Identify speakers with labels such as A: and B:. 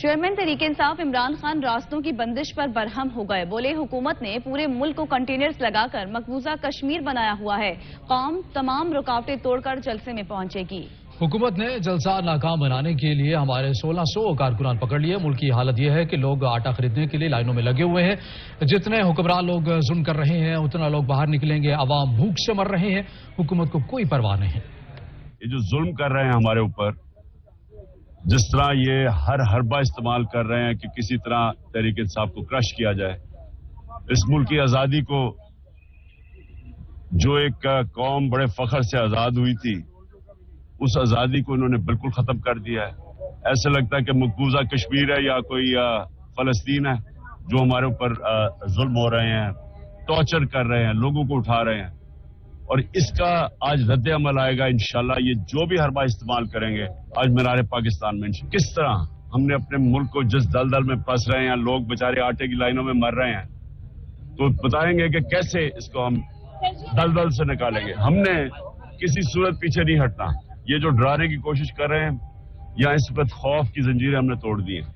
A: Chairman Tehreek Insaf Imran Khan راستوں کی بندش پر برہم ہو گئے. بولے حکومت نے پورے ملک کو کنٹینرز لگا کر مقبوضہ کشمیر بنایا ہوا ہے. قوم تمام رکاوٹیں توڑ کر جلسے میں پہنچے گی.
B: حکومت نے جلسہ ناکام بنانے کے لیے ہمارے 1600 کارکنان پکڑ لیے. ملک کی حالت یہ ہے کہ لوگ آٹا خریدنے کے لیے لائنوں میں لگے ہوئے ہیں. جتنے حکمران لوگ ظلم کر رہے ہیں اتنا لوگ باہر نکلیں گے. عوام بھوک سے مر رہے ہیں. حکومت کو کوئی پرواہ نہیں ہے.
C: یہ جو ظلم کر رہے ہیں ہمارے اوپر، جس طرح یہ ہر حربہ استعمال کر رہے ہیں کہ کسی طرح تحریک انصاف کو کرش کیا جائے. اس ملک کی آزادی کو، جو ایک قوم بڑے فخر سے آزاد ہوئی تھی، اس آزادی کو انہوں نے بالکل ختم کر دیا ہے. ایسا لگتا ہے کہ مقبوضہ کشمیر ہے یا کوئی فلسطین ہے جو ہمارے اوپر ظلم ہو رہے ہیں، ٹارچر کر رہے ہیں، لوگوں کو اٹھا رہے ہیں. اور اس کا آج رد عمل آئے گا انشاءاللہ. یہ جو بھی حربہ استعمال کریں گے آج منارے پاکستان میں کس طرح ہم نے اپنے ملک کو جس دلدل میں پھنس رہے ہیں، لوگ بیچارے آٹے کی لائنوں میں مر رہے ہیں، تو بتائیں گے کہ کیسے اس کو ہم دلدل سے نکالیں گے. ہم نے کسی صورت پیچھے نہیں ہٹنا. یہ جو ڈرانے کی کوشش کر رہے ہیں یا اس وقت خوف کی زنجیریں ہم نے توڑ دی ہیں.